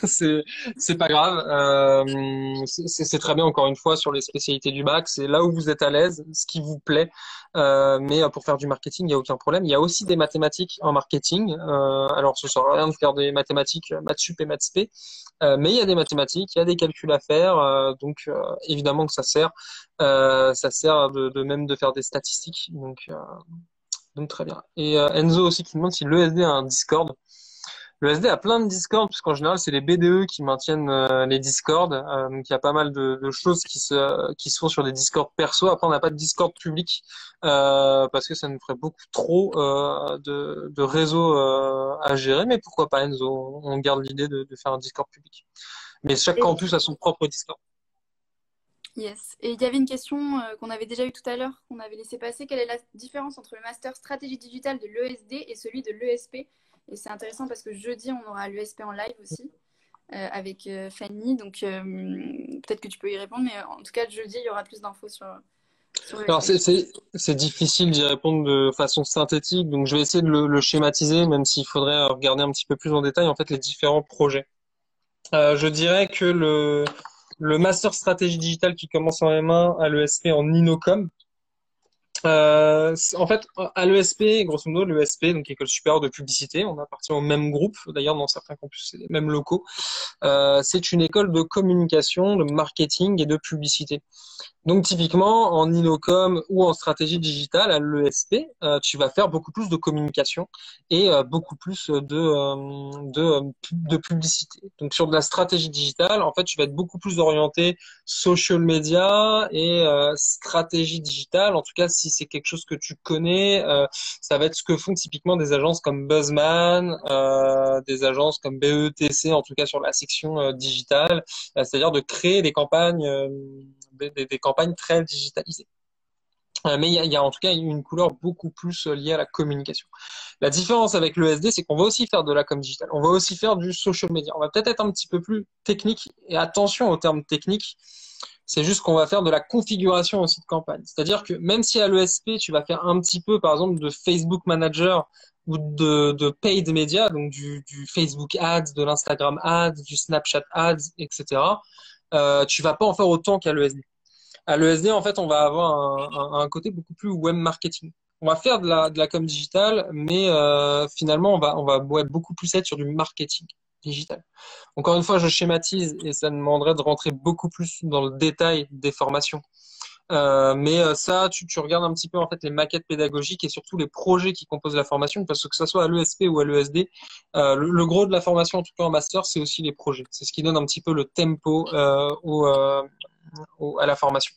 C'est pas grave. C'est très bien, encore une fois, sur les spécialités du bac. C'est là où vous êtes à l'aise, ce qui vous plaît. Mais pour faire du marketing, il n'y a aucun problème. Il y a aussi des mathématiques en marketing. Alors, ce ne sert à rien de faire des mathématiques, maths sup et maths spé. Mais il y a des mathématiques, il y a des calculs à faire. Donc, évidemment que ça sert. Ça sert même de faire des statistiques. Donc très bien. Et Enzo aussi qui demande si l'ESD a un Discord. Le SD a plein de Discord, puisqu'en général, c'est les BDE qui maintiennent les Discord. Donc, il y a pas mal de choses qui se font sur des Discord perso. Après, on n'a pas de Discord public parce que ça nous ferait beaucoup trop de réseaux à gérer. Mais pourquoi pas, Enzo? On garde l'idée de faire un Discord public. Mais chaque Et- campus a son propre Discord. Yes. Et il y avait une question qu'on avait déjà eue tout à l'heure, qu'on avait laissé passer. Quelle est la différence entre le master stratégie digitale de l'ESD et celui de l'ESP? Et c'est intéressant parce que jeudi, on aura l'ESP en live aussi avec Fanny. Donc peut-être que tu peux y répondre, mais en tout cas, jeudi, il y aura plus d'infos sur Alors, l'ESP. c'est difficile d'y répondre de façon synthétique, donc je vais essayer de le schématiser, même s'il faudrait regarder un petit peu plus en détail, en fait, les différents projets. Je dirais que le master stratégie digitale qui commence en M1 à l'ESP en Inocom, en fait, à l'ESP, grosso modo, l'ESP, donc École supérieure de publicité, on appartient au même groupe, d'ailleurs dans certains campus, c'est les mêmes locaux. C'est une école de communication, de marketing et de publicité. Donc typiquement en Inocom ou en stratégie digitale à l'ESP, tu vas faire beaucoup plus de communication et beaucoup plus de publicité. Donc sur de la stratégie digitale, en fait, tu vas être beaucoup plus orienté social media et stratégie digitale. En tout cas, si c'est quelque chose que tu connais, ça va être ce que font typiquement des agences comme Buzzman, des agences comme BETC, en tout cas sur la section digitale, c'est-à-dire de créer des campagnes. Des campagnes très digitalisées. Mais il y a en tout cas une couleur beaucoup plus liée à la communication. La différence avec le SD, c'est qu'on va aussi faire de la com digitale. On va aussi faire du social media. On va peut-être être un petit peu plus technique. Et attention aux termes techniques. C'est juste qu'on va faire de la configuration aussi de campagne. C'est-à-dire que même si à l'ESP, tu vas faire un petit peu, par exemple, de Facebook Manager ou de paid media, donc du Facebook Ads, de l'Instagram Ads, du Snapchat Ads, etc., tu vas pas en faire autant qu'à l'ESD. À l'ESD, en fait, on va avoir un côté beaucoup plus web marketing. On va faire de la com digitale, mais finalement, on va ouais, beaucoup plus être sur du marketing digital. Encore une fois, je schématise et ça demanderait de rentrer beaucoup plus dans le détail des formations. Mais ça, tu regardes un petit peu en fait les maquettes pédagogiques et surtout les projets qui composent la formation, parce que ça soit à l'ESP ou à l'ESD, le gros de la formation, en tout cas en master, c'est aussi les projets. C'est ce qui donne un petit peu le tempo à la formation.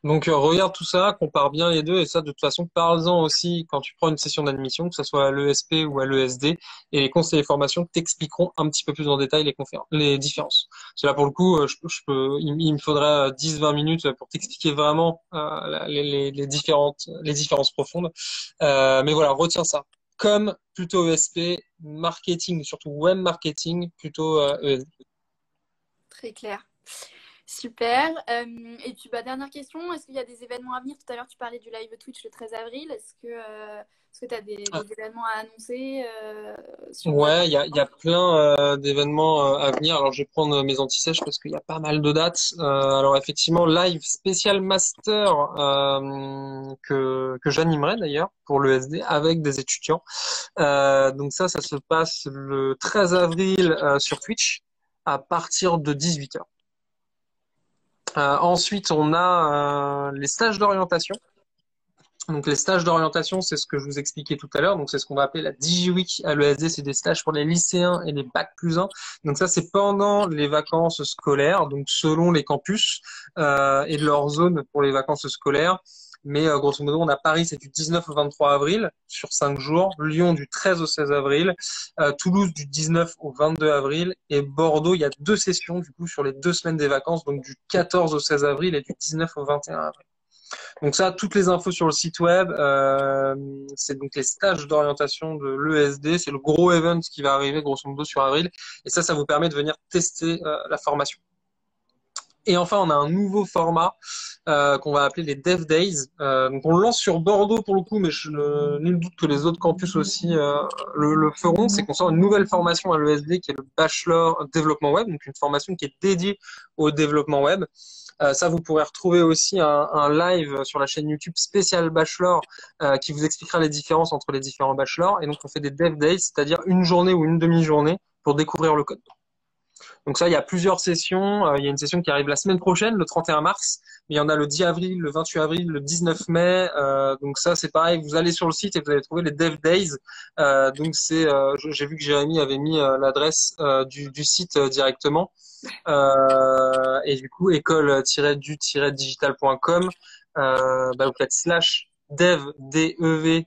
Donc, regarde tout ça, compare bien les deux, et ça, de toute façon, parle-en aussi quand tu prends une session d'admission, que ce soit à l'ESP ou à l'ESD, et les conseillers formation t'expliqueront un petit peu plus en détail les différences. Parce que là, pour le coup, il me faudrait 10-20 minutes pour t'expliquer vraiment les différences profondes. Mais voilà, retiens ça. Comme plutôt ESP, marketing, surtout web marketing, plutôt ESD. Très clair. Super. Et puis, dernière question, est-ce qu'il y a des événements à venir? Tout à l'heure, tu parlais du live Twitch le 13 avril. Est-ce que tu as des événements à annoncer sur votre... Ouais, il y a plein d'événements à venir. Alors, je vais prendre mes anti-sèches parce qu'il y a pas mal de dates. Alors, effectivement, live spécial master que j'animerai d'ailleurs pour l'ESD avec des étudiants. Donc ça se passe le 13 avril sur Twitch à partir de 18h. Ensuite, on a les stages d'orientation. Donc les stages d'orientation, c'est ce que je vous expliquais tout à l'heure. Donc c'est ce qu'on va appeler la DigiWeek à l'ESD. C'est des stages pour les lycéens et les Bac+1. Donc ça, c'est pendant les vacances scolaires, donc selon les campus et leur zone pour les vacances scolaires. Mais grosso modo, on a Paris, c'est du 19 au 23 avril sur 5 jours. Lyon du 13 au 16 avril. Toulouse du 19 au 22 avril. Et Bordeaux, il y a 2 sessions du coup sur les 2 semaines des vacances, donc du 14 au 16 avril et du 19 au 21 avril. Donc ça, toutes les infos sur le site web, c'est donc les stages d'orientation de l'ESD, c'est le gros event qui va arriver grosso modo sur avril, et ça vous permet de venir tester la formation. Et enfin, on a un nouveau format qu'on va appeler les Dev Days. Donc on le lance sur Bordeaux pour le coup, mais nul doute que les autres campus aussi le feront. C'est qu'on sort une nouvelle formation à l'ESD qui est le Bachelor Développement Web, donc une formation qui est dédiée au développement web. Ça, vous pourrez retrouver aussi un live sur la chaîne YouTube spécial Bachelor qui vous expliquera les différences entre les différents bachelors. Et donc on fait des Dev Days, c'est-à-dire une journée ou une demi-journée pour découvrir le code. Donc ça, il y a plusieurs sessions. Il y a une session qui arrive la semaine prochaine, le 31 mars. Mais il y en a le 10 avril, le 28 avril, le 19 mai. Donc ça, c'est pareil. Vous allez sur le site et vous allez trouver les Dev Days. Donc j'ai vu que Jérémy avait mis l'adresse du site directement. Et du coup, école-du-digital.com. Vous faites /dev-days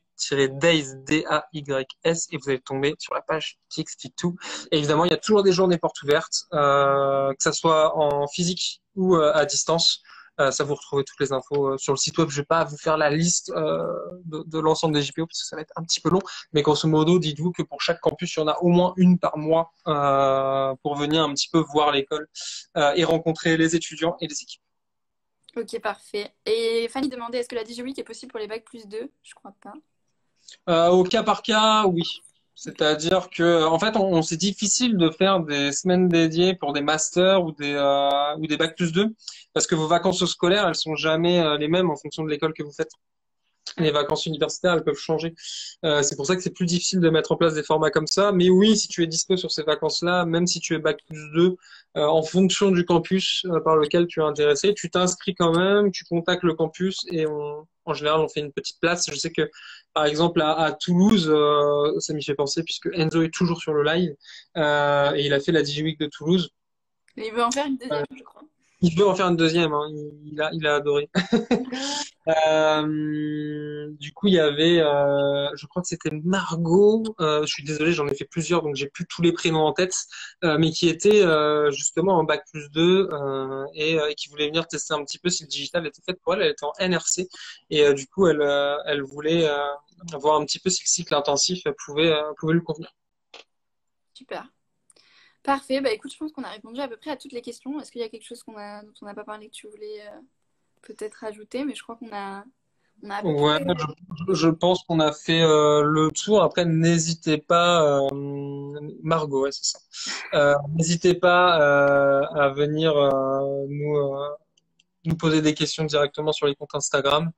D-A-Y-S et vous allez tomber sur la page qui explique tout. Et évidemment, il y a toujours des journées portes ouvertes, que ça soit en physique ou à distance. Ça, vous retrouvez toutes les infos sur le site web. Je vais pas vous faire la liste de l'ensemble des JPO parce que ça va être un petit peu long. Mais grosso modo, dites-vous que pour chaque campus, il y en a au moins une par mois pour venir un petit peu voir l'école et rencontrer les étudiants et les équipes. Ok, parfait. Et Fanny demandait, est-ce que la DigiWeek est possible pour les Bac+2? Je crois pas. Au cas par cas, oui. C'est-à-dire que, en fait, c'est difficile de faire des semaines dédiées pour des masters ou des Bac+2 parce que vos vacances scolaires, elles sont jamais les mêmes en fonction de l'école que vous faites. Les vacances universitaires, elles peuvent changer. C'est pour ça que c'est plus difficile de mettre en place des formats comme ça. Mais oui, si tu es dispo sur ces vacances-là, même si tu es Bac+2, en fonction du campus par lequel tu es intéressé, tu t'inscris quand même, tu contactes le campus et en général, on fait une petite place. Je sais que, par exemple, à Toulouse, ça m'y fait penser puisque Enzo est toujours sur le live et il a fait la DigiWeek de Toulouse. Et il veut en faire une deuxième, je crois. Il veut en faire une deuxième, hein. Il a adoré. Du coup, il y avait, je crois que c'était Margot. Je suis désolé, j'en ai fait plusieurs, donc j'ai plus tous les prénoms en tête, mais qui était justement en Bac+2 et qui voulait venir tester un petit peu si le digital était fait pour elle. Elle était en NRC et du coup, elle voulait voir un petit peu si le cycle intensif pouvait lui convenir. Super. Parfait. Écoute, je pense qu'on a répondu à peu près à toutes les questions. Est-ce qu'il y a quelque chose dont on n'a pas parlé que tu voulais peut-être ajouter? Mais je crois qu'on a à peu Ouais, près... je pense qu'on a fait le tour. Après, n'hésitez pas, Margot, ouais, c'est ça. N'hésitez pas à venir nous poser des questions directement sur les comptes Instagram,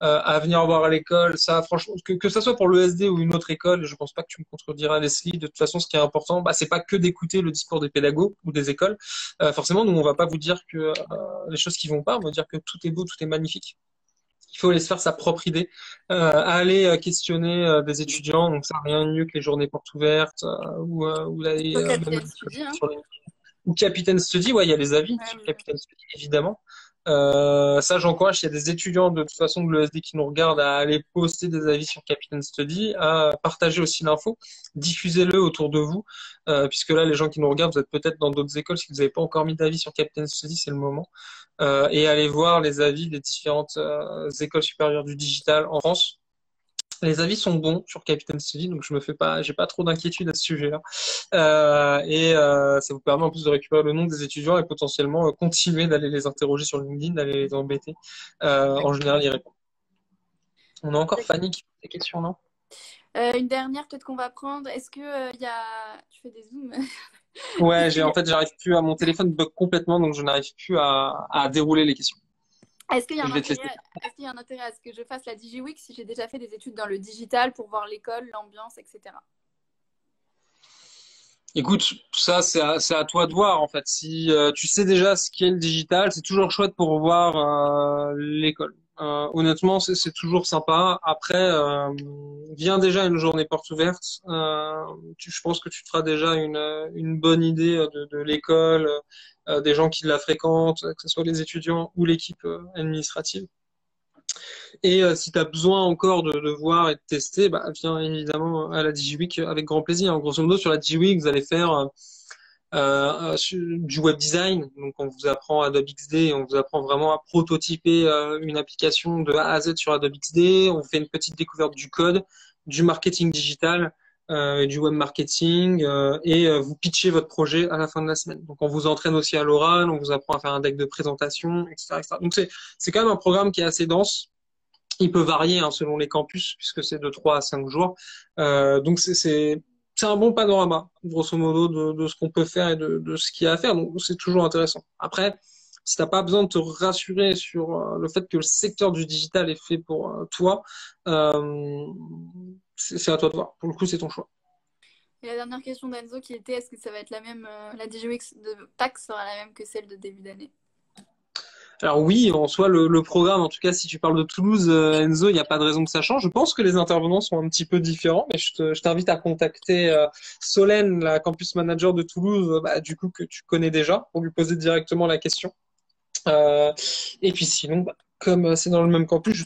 à venir voir à l'école. Ça, franchement, que ça soit pour l'ESD ou une autre école, je pense pas que tu me contrediras, Leslie. De toute façon, ce qui est important, c'est pas que d'écouter le discours des pédagogues ou des écoles. Forcément, nous, on va pas vous dire que les choses qui vont pas, on va dire que tout est beau, tout est magnifique. Il faut aller se faire sa propre idée, aller questionner des étudiants. Donc ça, rien de mieux que les journées portes ouvertes ou aller Au même Capitaine Study, hein. ou Capitaine Study. Ouais, il y a les avis Ouais, sur Capitaine Study, évidemment. Ça, j'encourage. Il y a des étudiants de toute façon de l'ESD qui nous regardent à aller poster des avis sur Captain Study, à partager aussi l'info, diffusez-le autour de vous, puisque là, les gens qui nous regardent, vous êtes peut-être dans d'autres écoles. Si vous n'avez pas encore mis d'avis sur Captain Study, c'est le moment. Et allez voir les avis des différentes écoles supérieures du digital en France. Les avis sont bons sur Captain Study, donc j'ai pas trop d'inquiétude à ce sujet-là. Ça vous permet en plus de récupérer le nom des étudiants et potentiellement continuer d'aller les interroger sur LinkedIn, d'aller les embêter. En général, ils répondent. On a encore Fanny qui pose des questions, non? Une dernière, peut-être qu'on va prendre. Est-ce que y a... Tu fais des zooms? Ouais, j'arrive plus à mon téléphone bug complètement, donc je n'arrive plus à dérouler les questions. Est-ce qu'il y a Je vais te laisser. est-ce qu'il y a un intérêt à ce que je fasse la DigiWeek si j'ai déjà fait des études dans le digital pour voir l'école, l'ambiance, etc. Écoute, ça c'est à toi de voir en fait. Si tu sais déjà ce qu'est le digital, c'est toujours chouette pour voir l'école. Honnêtement, c'est toujours sympa. Après, viens déjà une journée porte ouverte. Je pense que tu te feras déjà une bonne idée de l'école, des gens qui la fréquentent, que ce soit les étudiants ou l'équipe administrative. Et si tu as besoin encore de voir et de tester, bah, viens évidemment à la DigiWeek avec grand plaisir. Grosso modo, sur la DigiWeek, vous allez faire du web design. Donc, on vous apprend Adobe XD et on vous apprend vraiment à prototyper une application de A à Z sur Adobe XD. On fait une petite découverte du code, du marketing digital, du web marketing vous pitchez votre projet à la fin de la semaine. Donc, on vous entraîne aussi à l'oral, on vous apprend à faire un deck de présentation, etc., etc. Donc, c'est quand même un programme qui est assez dense. Il peut varier hein, selon les campus, puisque c'est de 3 à 5 jours. Donc c'est un bon panorama, grosso modo, de ce qu'on peut faire et de ce qu'il y a à faire. Donc c'est toujours intéressant. Après, si t'as pas besoin de te rassurer sur le fait que le secteur du digital est fait pour toi, c'est à toi de voir. Pour le coup, c'est ton choix. Et la dernière question d'Enzo qui était est-ce que ça va être la même, la DigiWeek de Pâques sera la même que celle de début d'année? Alors oui, en soi, le programme, en tout cas, si tu parles de Toulouse, Enzo, il n'y a pas de raison que ça change. Je pense que les intervenants sont un petit peu différents, mais je t'invite à contacter Solène, la campus manager de Toulouse, bah, du coup, que tu connais déjà, pour lui poser directement la question. Euh, et puis sinon, bah, comme c'est dans le même campus,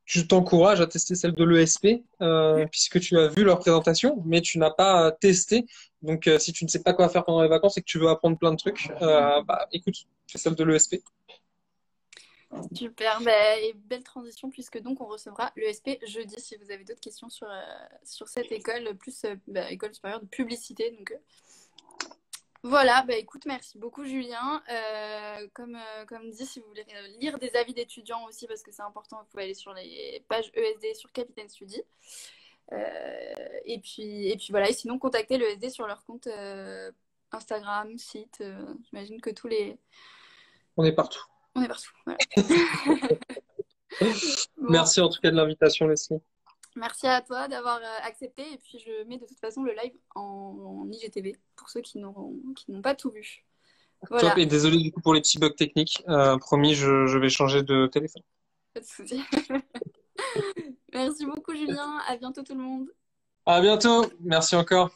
je t'encourage à tester celle de l'ESP, puisque tu as vu leur présentation, mais tu n'as pas testé. Donc, si tu ne sais pas quoi faire pendant les vacances et que tu veux apprendre plein de trucs, bah, écoute, fais celle de l'ESP. Super, bah, et belle transition puisque donc on recevra l'ESP jeudi si vous avez d'autres questions sur cette école, plus école supérieure de publicité. Donc voilà, bah écoute, merci beaucoup Julien. Comme dit, si vous voulez lire des avis d'étudiants aussi, parce que c'est important, vous pouvez aller sur les pages ESD sur Capitaine Study. Et puis voilà, et sinon contactez l'ESD sur leur compte Instagram, site. J'imagine que tous les... On est partout. On est partout. Voilà. Bon. Merci en tout cas de l'invitation, Leslie. Merci à toi d'avoir accepté. Et puis, je mets de toute façon le live en IGTV pour ceux qui n'ont pas tout vu. Voilà. Top, et désolé du coup pour les petits bugs techniques. Promis, je vais changer de téléphone. Pas de souci. Merci beaucoup, Julien. À bientôt, tout le monde. À bientôt. Merci encore.